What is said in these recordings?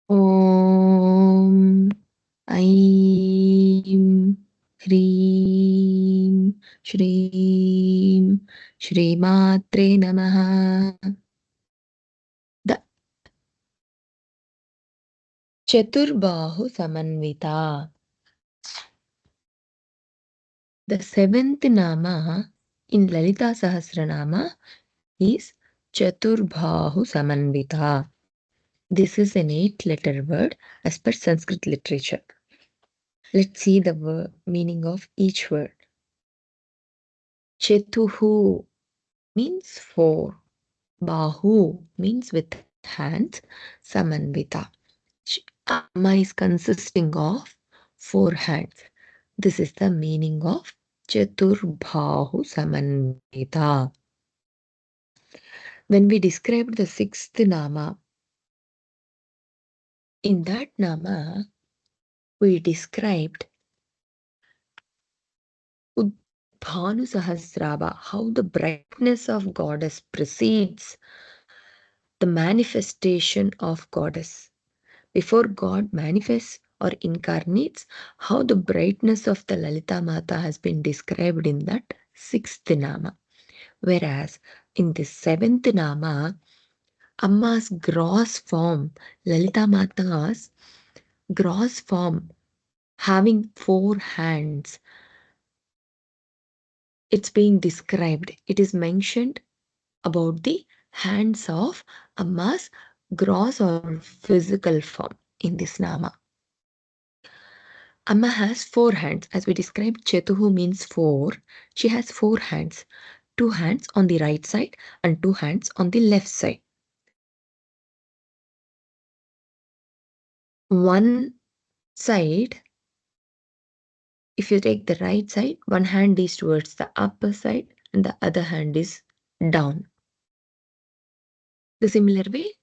Om Aim Hreem Shreem Shrimatre Namaha. The Caturbahusamanvitha. The seventh Nama in Lalithasahasranamam is Caturbahusamanvitha. This is an 8-letter word as per Sanskrit literature. Let's see the meaning of each word. Catuhu means 4. Bahu means with hands. Samanvita. Amma is consisting of 4 hands. This is the meaning of Caturbahusamanvitha. When we described the 6th Nama, in that Nama, we described Bhanusahasraba, how the brightness of goddess precedes the manifestation of goddess. Before God manifests or incarnates, how the brightness of the Lalita Mata has been described in that 6th Nama. Whereas in the 7th Nama, Amma's gross form, Lalita Mata's gross form, having 4 hands, it's being described. It is mentioned about the hands of Amma's gross or physical form in this Nama. Amma has 4 hands. As we described, Catuhu means 4. She has 4 hands. 2 hands on the right side and 2 hands on the left side. One side, if you take the right side, one hand is towards the upper side and the other hand is down. The similar way,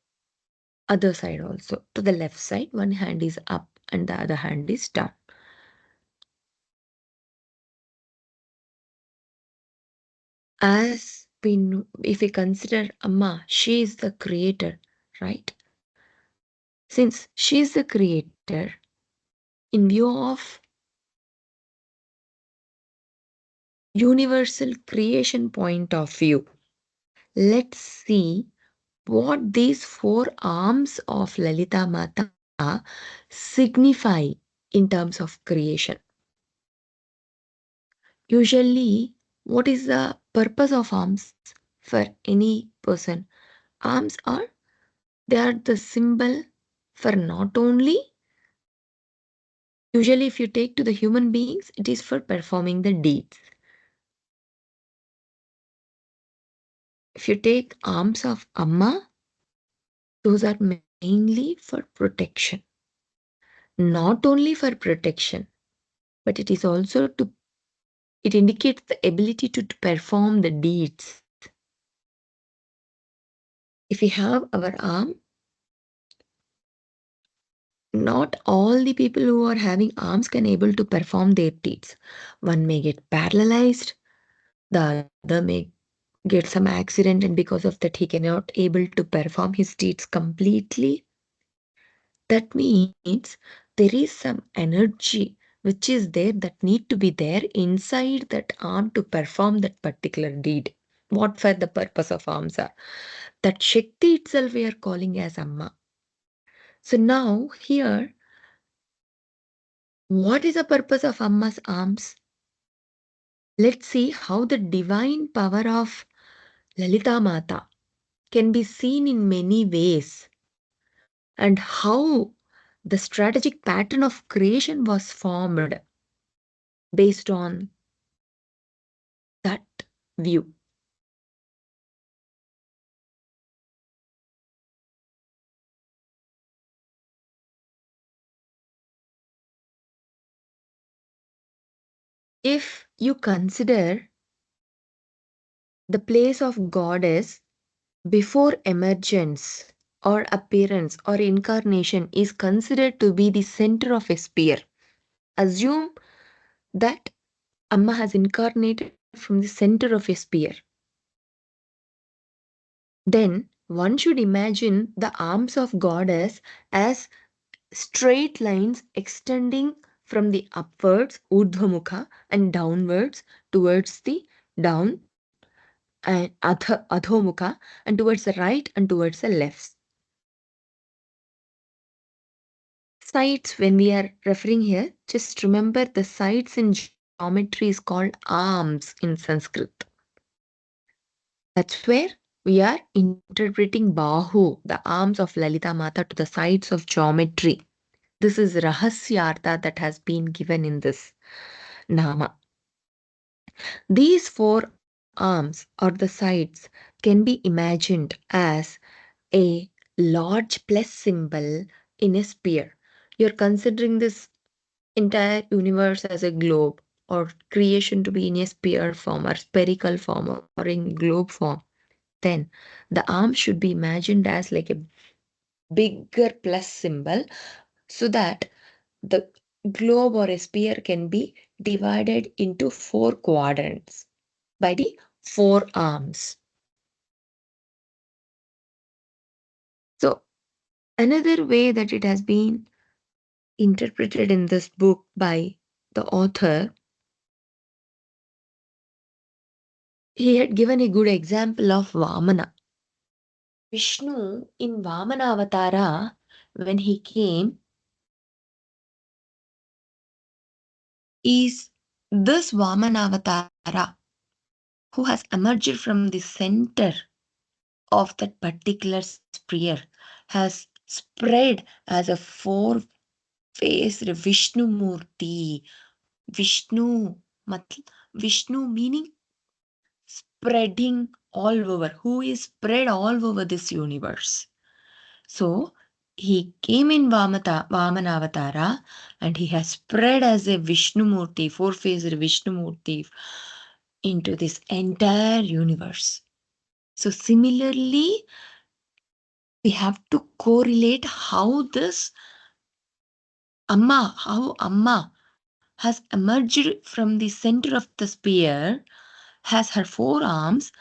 other side also. To the left side, one hand is up and the other hand is down. As we know, if we consider Amma, she is the creator, right? Since she is the creator, in view of universal creation point of view, let's see what these 4 arms of Lalita Mata signify in terms of creation. Usually, what is the purpose of arms for any person? Arms they are the symbol for not only, usually if you take to the human beings, it is for performing the deeds. If you take arms of Amma, those are mainly for protection. Not only for protection, but it is also it indicates the ability to perform the deeds. If we have our arm, not all the people who are having arms can able to perform their deeds. One may get paralyzed, the other may get some accident, and because of that he cannot able to perform his deeds completely. That means there is some energy which is there that need to be there inside that arm to perform that particular deed. What for the purpose of arms are? That Shakti itself we are calling as Amma. So now here, what is the purpose of Amma's arms? Let's see how the divine power of Lalita Mata can be seen in many ways, and how the strategic pattern of creation was formed based on that view. If you consider the place of goddess before emergence or appearance or incarnation is considered to be the center of a sphere. Assume that Amma has incarnated from the center of a sphere. Then one should imagine the arms of goddess as straight lines extending from the upwards, urdhvamukha, and downwards towards the down and adhomukha, and towards the right and towards the left. Sides, when we are referring here, just remember the sides in geometry is called arms in Sanskrit. That's where we are interpreting Bahu, the arms of Lalita Mata, to the sides of geometry. This is Rahasyartha that has been given in this Nama. These four arms or the sides can be imagined as a large plus symbol in a sphere. You're considering this entire universe as a globe, or creation to be in a sphere form or spherical form or in globe form. Then the arm should be imagined as like a bigger plus symbol, so that the globe or a sphere can be divided into four quadrants by the four arms. So, another way that it has been interpreted in this book by the author, he had given a good example of Vamana. Vishnu in Vamana Avatara, when he came, is this Vamana Avatara who has emerged from the center of that particular sphere, has spread as a four-faced Vishnu Murti. Vishnu, Vishnu meaning spreading all over, who is spread all over this universe. So he came in Vamana Avatara, and he has spread as a Vishnu Murti, four-faced Vishnu Murti, into this entire universe. So similarly, we have to correlate how Amma has emerged from the center of the sphere, has her four arms,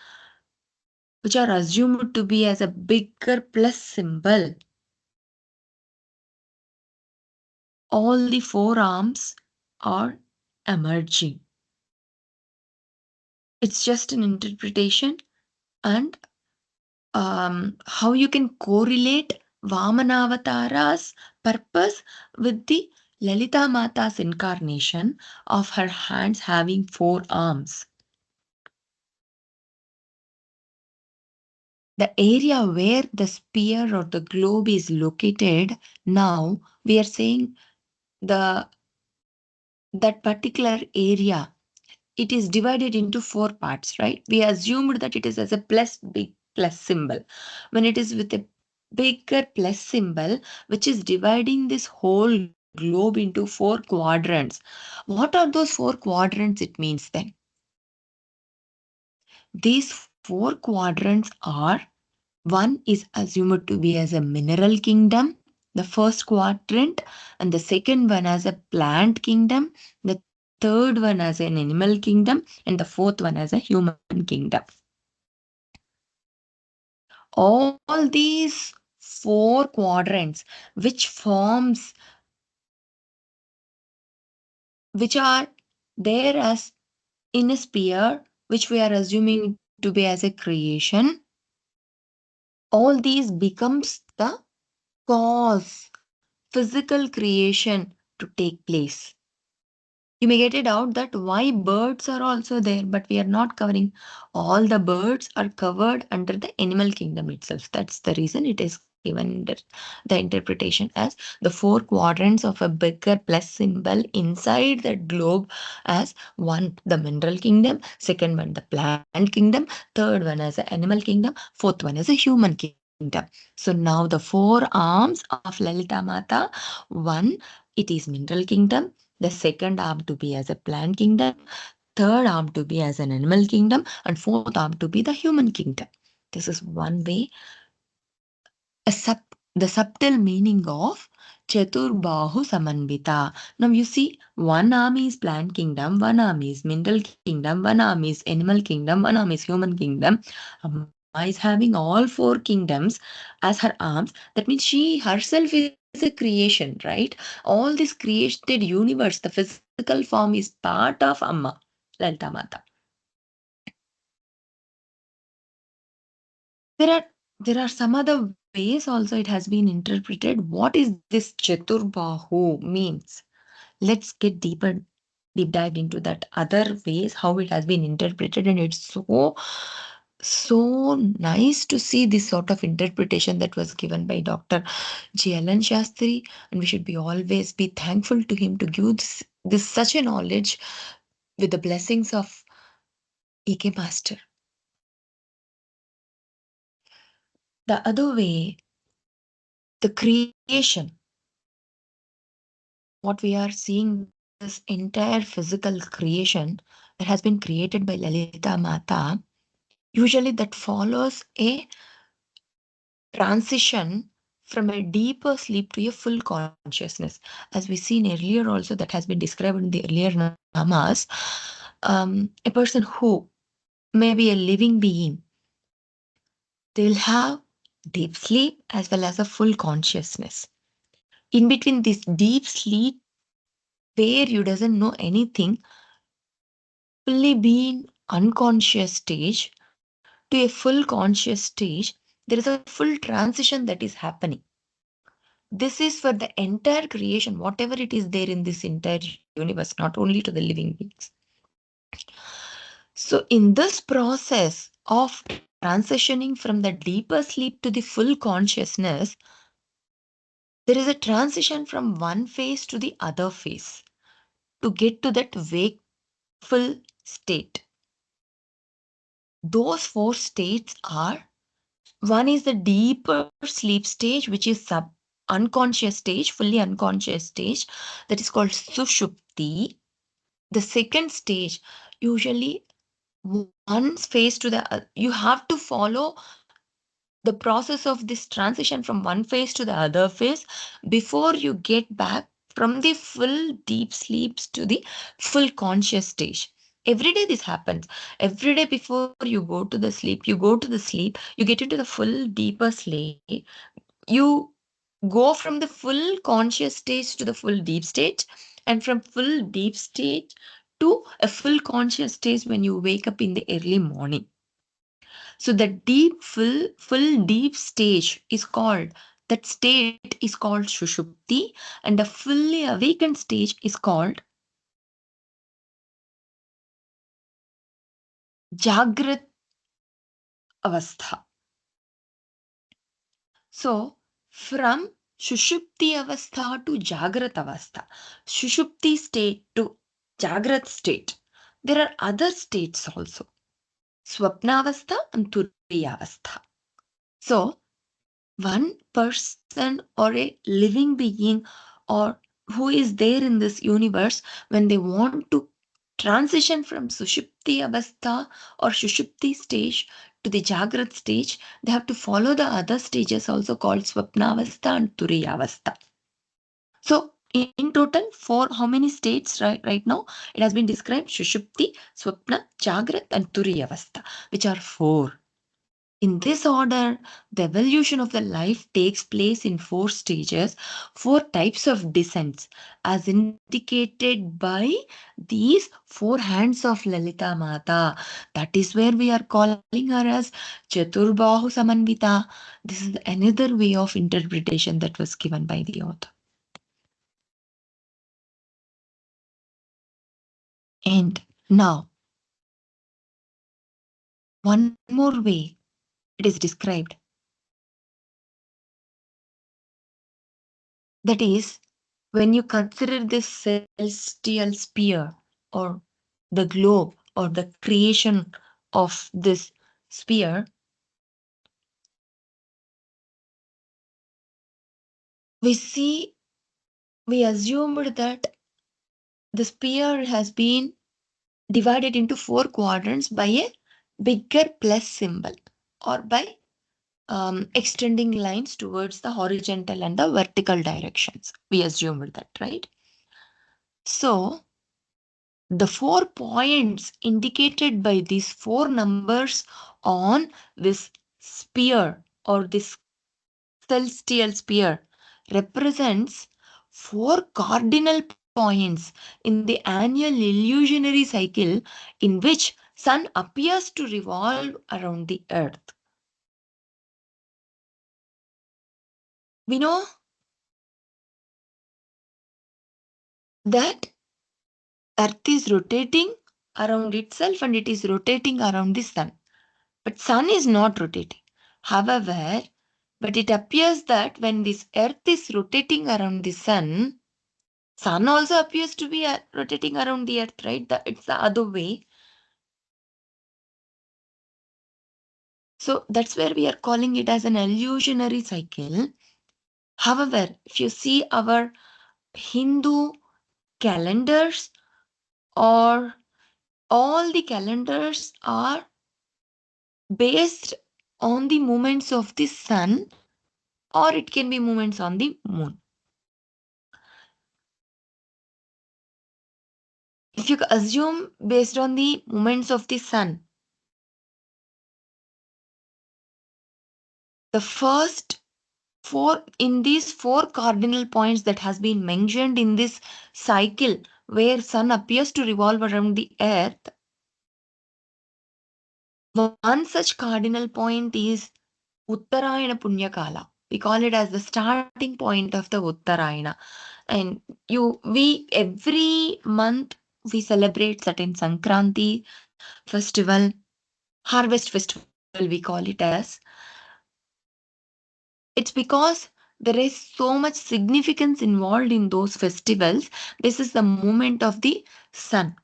which are assumed to be as a bigger plus symbol. All the four arms are emerging. It's just an interpretation, and how you can correlate Vamanavataras purpose with the Lalita Mata's incarnation of her hands having four arms. The area where the sphere or the globe is located, now we are saying that particular area, it is divided into four parts, right? We assumed that it is as a big plus symbol. When it is with a bigger plus symbol, which is dividing this whole globe into four quadrants. What are those four quadrants? It means then these four quadrants are: one is assumed to be as a mineral kingdom, the first quadrant, and the second one as a plant kingdom, the third one as an animal kingdom, and the fourth one as a human kingdom. All these four quadrants, which forms, which are there as in a sphere, which we are assuming to be as a creation, all these becomes the cause, physical creation to take place. You may get it out that why birds are also there, but we are not covering. All the birds are covered under the animal kingdom itself. That's the reason it is given under the interpretation as the four quadrants of a bigger plus symbol inside that globe, as one, the mineral kingdom, second one, the plant kingdom, third one as an animal kingdom, fourth one as a human kingdom. So now the four arms of Lalita Mata, one, it is mineral kingdom, the second arm to be as a plant kingdom, third arm to be as an animal kingdom, and fourth arm to be the human kingdom. This is one way, the subtle meaning of Caturbahusamanvitha. Now you see, one arm is plant kingdom, one arm is mineral kingdom, one arm is animal kingdom, one arm is human kingdom. Amma is having all four kingdoms as her arms. That means she herself is a creation, right? All this created universe, the physical form is part of Amma, Lalita Mata. There are there are some other ways also it has been interpreted. What is this Chaturbahu means? Let's get deep dive into that other ways how it has been interpreted, and it's so nice to see this sort of interpretation that was given by Dr. J.L.N. Shastri, and we should be always be thankful to him to give this such a knowledge with the blessings of EK Master. The other way, the creation, what we are seeing, this entire physical creation that has been created by Lalita Mata, usually that follows a transition from a deeper sleep to a full consciousness. As we seen earlier also, that has been described in the earlier namas, a person who may be a living being, they'll have deep sleep as well as a full consciousness. In between this deep sleep, where you doesn't know anything, fully being unconscious stage to a full conscious stage, there is a full transition that is happening. This is for the entire creation, whatever it is there in this entire universe, not only to the living beings. So, in this process of transitioning from the deeper sleep to the full consciousness, there is a transition from one phase to the other phase to get to that wakeful state. Those four states are: one is the deeper sleep stage, which is unconscious stage, fully unconscious stage, that is called Sushupti. The second stage, usually one phase to the you have to follow the process of this transition from one phase to the other phase before you get back from the full deep sleeps to the full conscious stage. Every day this happens. Every day before you go to the sleep, you get into the full deeper sleep. You go from the full conscious stage to the full deep stage, and from full deep stage to a full conscious stage when you wake up in the early morning. So the full deep stage is called, that state is called Shushupti, and the fully awakened stage is called Jagrat Avastha. So from Shushupti Avastha to Jagrat Avastha, Shushupti state to Jagrat state, there are other states also, Swapnavastha and Turiyavastha. So one person or a living being or who is there in this universe, when they want to transition from Sushupti Avastha or Shushupti stage to the Jagrat stage, they have to follow the other stages also called Swapnavastha and Turiyavastha. So in total, for how many states right now? It has been described: Shushupti, Swapna, Jagrat and Turiyavastha, which are four. In this order, the evolution of the life takes place in four stages, four types of descents, as indicated by these four hands of Lalita Mata. That is where we are calling her as Caturbahusamanvitha. This is another way of interpretation that was given by the author. And now, one more way it is described. That is, when you consider this celestial sphere or the globe or the creation of this sphere, we assumed that the sphere has been divided into four quadrants by a bigger plus symbol, or by extending lines towards the horizontal and the vertical directions. We assumed that, right? So the 4 points indicated by these four numbers on this sphere or this celestial sphere, represents four cardinal points in the annual illusionary cycle in which sun appears to revolve around the earth. We know that earth is rotating around itself and it is rotating around the sun. But sun is not rotating. However, but it appears that when this earth is rotating around the sun also appears to be rotating around the earth, right? It's the other way. So that's where we are calling it as an illusionary cycle. However, if you see our Hindu calendars, or all the calendars are based on the movements of the sun, or it can be movements on the moon. If you assume based on the movements of the sun, the first four in these four cardinal points that has been mentioned in this cycle where sun appears to revolve around the earth, one such cardinal point is Uttarayana Punyakala. We call it as the starting point of the Uttarayana. And we every month we celebrate certain Sankranti festival, harvest festival we call it as. It's because there is so much significance involved in those festivals. This is the movement of the sun.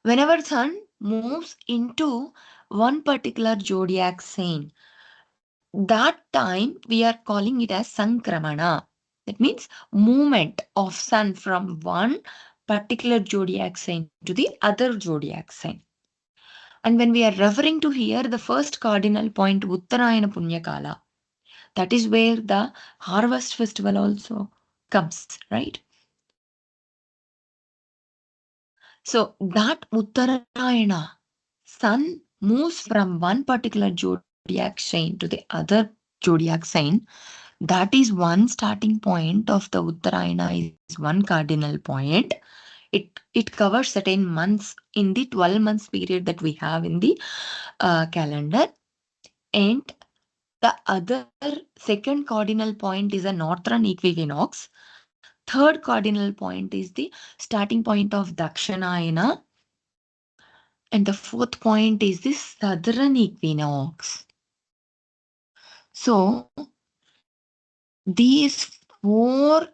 Whenever sun moves into one particular zodiac sign, that time we are calling it as Sankramana. That means movement of sun from one particular zodiac sign to the other zodiac sign. And when we are referring to here, the first cardinal point, Uttarayana Punyakala, that is where the harvest festival also comes, right? So that Uttarayana, sun moves from one particular zodiac sign to the other zodiac sign. That is one starting point of the Uttarayana, is one cardinal point. It covers certain months in the 12 months period that we have in the calendar. And the other second cardinal point is a northern equinox. Third cardinal point is the starting point of Dakshinayana. And the fourth point is the southern equinox. So these four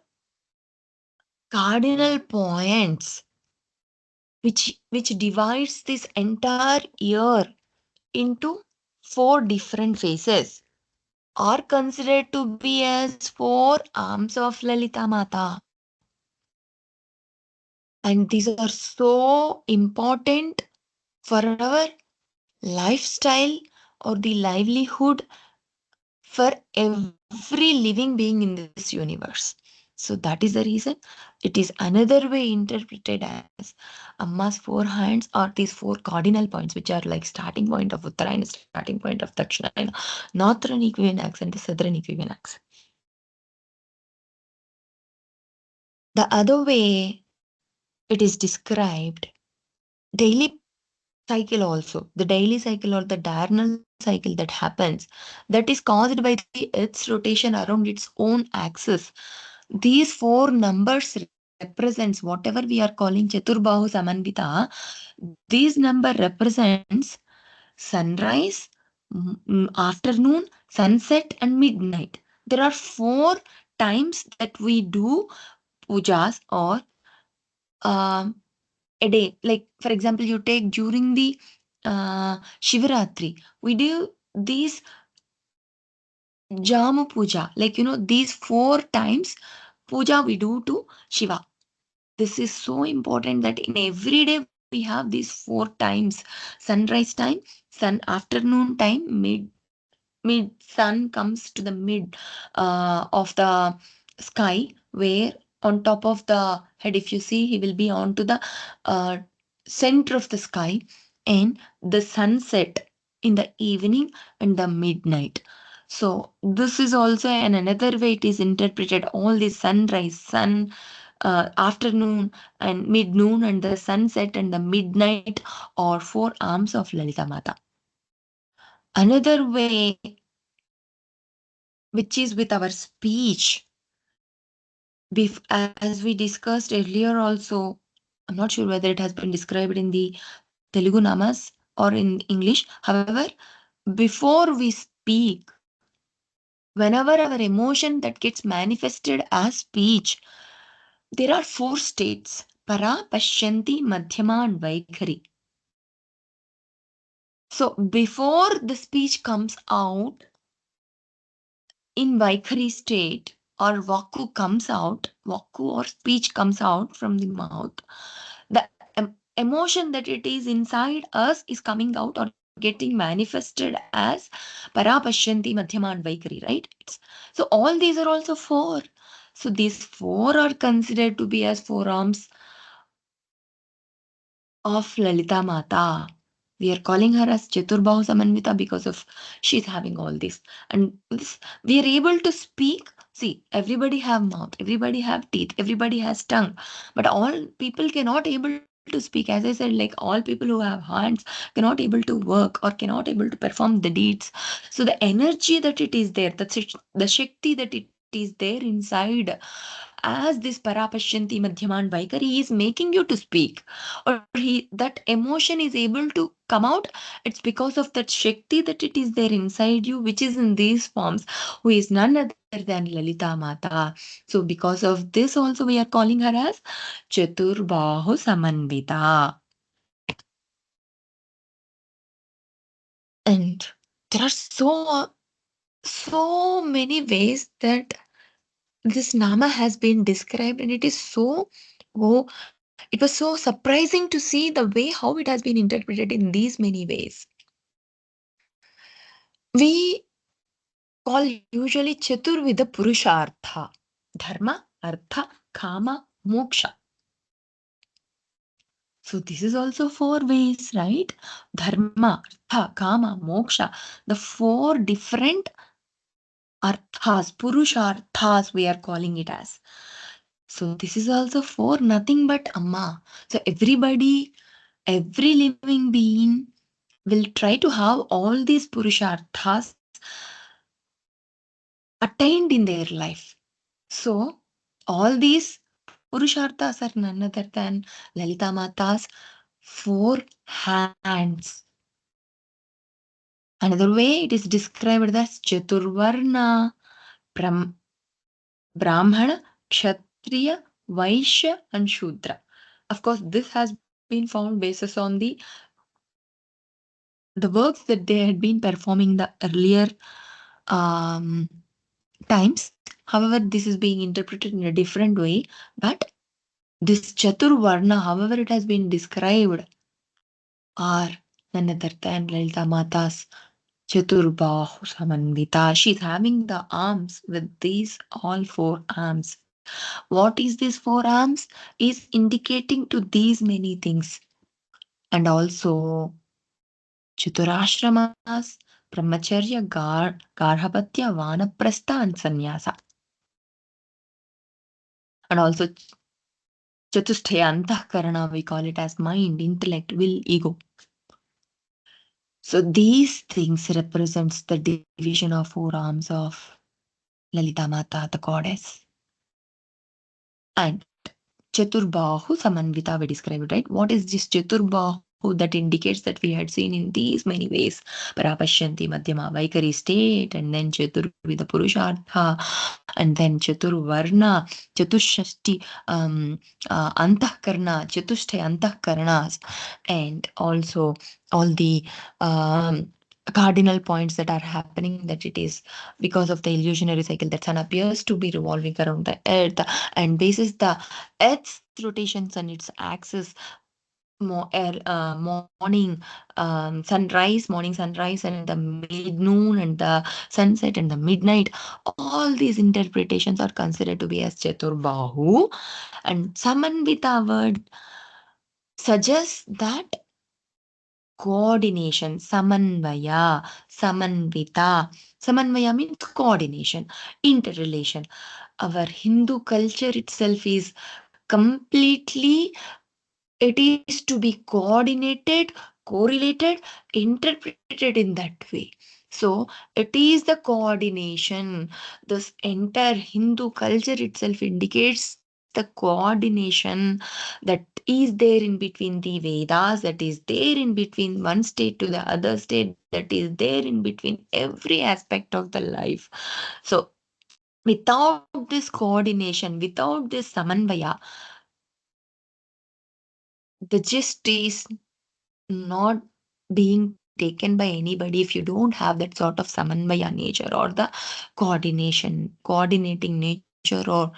cardinal points which divides this entire year into four different phases are considered to be as four arms of Lalita Mata. And these are so important for our lifestyle or the livelihood for every living being in this universe. So that is the reason it is another way interpreted as Amma's four hands, or these four cardinal points, which are like starting point of Uttarayana, starting point of Dakshinayana, northern equinox and the southern equinox. The other way it is described, daily cycle also, the daily cycle or the diurnal cycle that happens, that is caused by the Earth's rotation around its own axis. These four numbers represents whatever we are calling Caturbahusamanvitha. This number represents sunrise, afternoon, sunset, and midnight. There are four times that we do pujas, or um, a day. Like, for example, you take during the Shivaratri, we do these Jamu Puja. Like, these four times puja we do to Shiva. This is so important that in every day we have these four times: sunrise time, afternoon time, mid sun comes to the mid of the sky, where on top of the head, if you see, he will be on to the uh, center of the sky, and the sunset in the evening and the midnight. So this is also another way it is interpreted. All the sunrise, afternoon and mid-noon and the sunset and the midnight are four arms of Lalita Mata. Another way, which is with our speech, as we discussed earlier also, I'm not sure whether it has been described in the Telugu Namas or in English. However, before we speak, whenever our emotion that gets manifested as speech, there are four states: para, pashyanti, madhyama, and vaikhari. So before the speech comes out in vaikhari state, or vaku or speech comes out from the mouth, the emotion that it is inside us is coming out or getting manifested as para, pashyanti, madhyama, and vaikhari, right? So all these are also four. So these four are considered to be as four arms of Lalita Mata. We are calling her as Caturbahusamanvitha because of she's having all this. And this, we are able to speak. See, everybody have mouth, everybody have teeth, everybody has tongue. But all people cannot able to speak. As I said, like all people who have hands cannot able to work or cannot able to perform the deeds. So the energy that it is there, the Shakti that it is there inside, as this Parapashyanti Madhyaman Vaikari is making you to speak, or that emotion is able to come out, it's because of that Shakti that it is there inside you, which is in these forms, who is none other than Lalita Mata. So because of this also we are calling her as Caturbahusamanvitha. And there are so many ways that this Nama has been described, and it is so, oh, it was so surprising to see the way how it has been interpreted in these many ways. We call usually Chatur with the Purushartha: Dharma, Artha, Kama, Moksha. So this is also four ways, right? Dharma, Artha, Kama, Moksha. The four different arthas, Purusharthas, we are calling it as. So this is also for nothing but Amma. So every living being will try to have all these Purusharthas attained in their life. So all these Purusharthas are none other than Lalita Mata's four hands. Another way it is described as Chaturvarna, Brahm, Brahmana, Kshatriya, Vaishya, and Shudra. Of course, this has been found basis on the works that they had been performing the earlier um, times. However, this is being interpreted in a different way. But this Chaturvarna, however it has been described, are none other than Lalita Mata's Caturbahusamanvitha. She's having the arms with these all four arms. What is these four arms? Is indicating to these many things. And also Chaturashramas, Brahmacharya, Garhapatya, Vanaprastha, and Sannyasa. And also Chatusthaya Antahkarana, we call it as mind, intellect, will, ego. So these things represents the division of four arms of Lalita Mata, the goddess. And Caturbahu Samanvita we described, right? What is this Caturbahu that indicates that we had seen in these many ways? Parapashyanti, Madhyama, Vaikari state, and then Chatur with the Purushartha, and then Chaturvarna, Chatushashti, Antahkarna, Chatushthay Antahkarnas, and also all the cardinal points that are happening, that it is because of the illusionary cycle that sun appears to be revolving around the earth, and basis the earth's rotations and its axis, morning sunrise and the mid-noon and the sunset and the midnight, all these interpretations are considered to be as Chaturbahu. And Samanvita word suggests that coordination, Samanvaya, Samanvita. Samanvaya means coordination, interrelation. Our Hindu culture itself is completely, it is to be coordinated, correlated, interpreted in that way. So it is the coordination. This entire Hindu culture itself indicates the coordination that is there in between the Vedas, that is there in between one state to the other state, that is there in between every aspect of the life. So without this coordination, without this samanvaya, the gist is not being taken by anybody if you don't have that sort of samanvaya nature or the coordinating nature or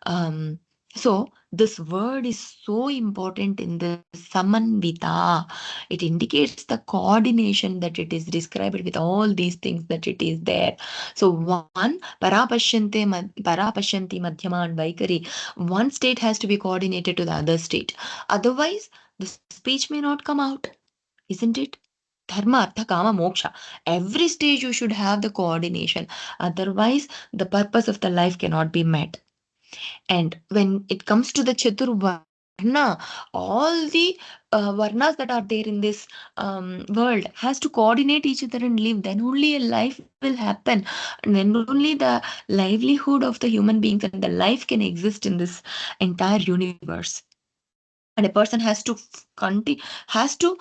um so this word is so important in the samanvita. It indicates the coordination, that it is described with all these things, that it is there. So one, parapashyanti madhyama and vaikari, one state has to be coordinated to the other state, otherwise the speech may not come out, isn't it? Dharma, Artha, Kama, Moksha. Every stage you should have the coordination. Otherwise, the purpose of the life cannot be met. And when it comes to the Chaturvarna, all the Varnas that are there in this world has to coordinate each other and live. Then only a life will happen. And then only the livelihood of the human beings and the life can exist in this entire universe. And a person has to has to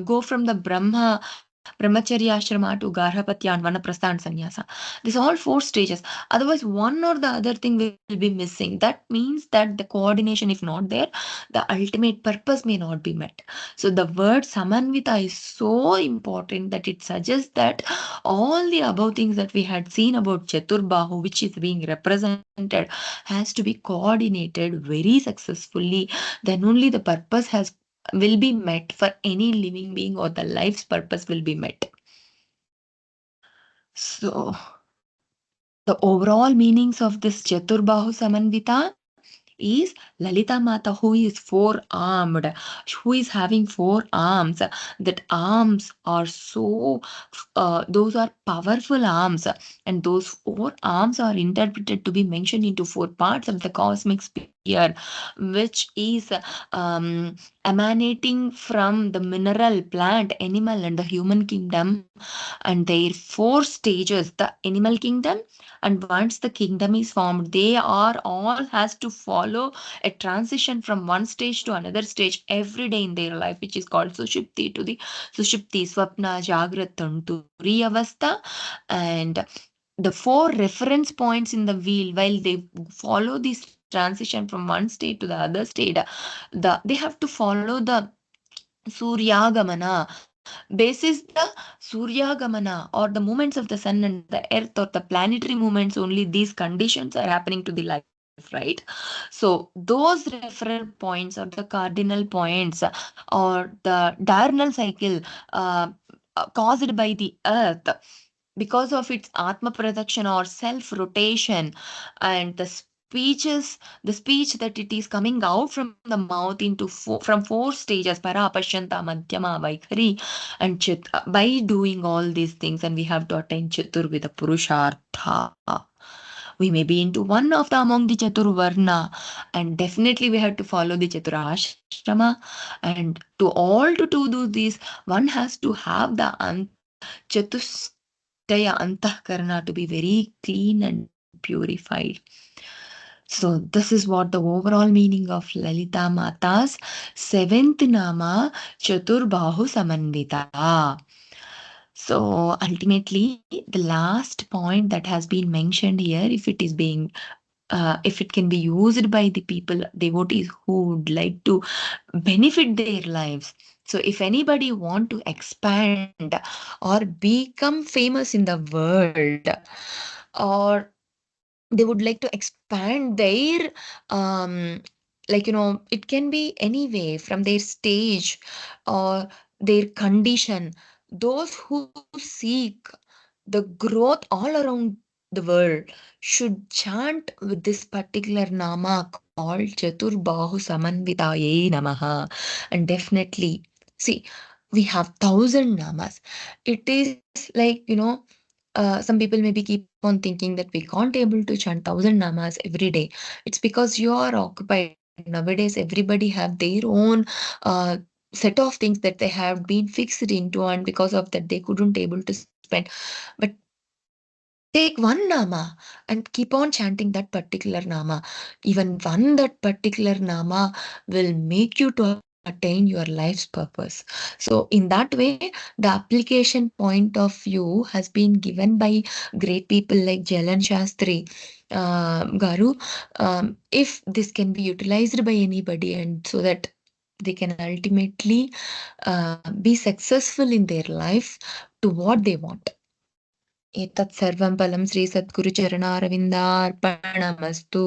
go from the brahmacharya ashrama to garhapatya and vanaprastha and sannyasa. These all four stages. Otherwise, one or the other thing will be missing. That means that the coordination, if not there, the ultimate purpose may not be met. So the word samanvita is so important that it suggests that all the above things that we had seen about Chaturbahu, which is being represented, has to be coordinated very successfully. Then only the purpose will be met for any living being, or the life's purpose will be met. So the overall meanings of this Chaturbahu Samanvita is Lalita Mata, who is four-armed, who is having four arms. That arms are so, those are powerful arms, and those four arms are interpreted to be mentioned into four parts of the cosmic sphere, which is emanating from the mineral, plant, animal, and the human kingdom, and their four stages, the animal kingdom. And once the kingdom is formed, they are all has to follow a transition from one stage to another stage every day in their life, which is called sushupti, to the sushupti, swapna, jagrat, and turi avastha. And the four reference points in the wheel, while they follow this transition from one state to the other state, they have to follow the Suryagamana. Basis the Suryagamana, or the movements of the sun and the earth, or the planetary movements, only these conditions are happening to the life, right? So those reference points, or the cardinal points, or the diurnal cycle caused by the earth because of its atma production or self rotation, and the speech that it is coming out from the mouth into from four stages, para, pashyanta, madhyama, vaikhari, and by doing all these things, and we have to attain chatur with a purushartha. We may be into one of the among the chaturvarna, and definitely we have to follow the chaturashrama. And to all to do this, one has to have the Chatustaya Antahkarana to be very clean and purified. So this is what the overall meaning of Lalita Mata's seventh Nama, Caturbahu Samanvita. So ultimately, the last point that has been mentioned here, if it is being if it can be used by the people, devotees who would like to benefit their lives. So if anybody want to expand or become famous in the world, or they would like to expand their it can be any way from their stage or their condition, those who seek the growth all around the world should chant with this particular nama called Caturbahu Samanvitaye Namaha. And definitely, see, we have 1,000 namas. It is like, some people maybe keep on thinking that we can't able to chant 1,000 namas every day. It's because you are occupied. Nowadays, everybody have their own uh, set of things that they have been fixed into, and because of that, they couldn't able to spend. But take one nama and keep on chanting that particular nama. Even one that particular nama will make you to attain your life's purpose. So in that way, the application point of view has been given by great people like Jalan Shastri Garu. If this can be utilized by anybody, and so that they can ultimately be successful in their life to what they want. एतत् सर्वं फलं श्री सद्गुरुचरणारविन्दार्पणमस्तु.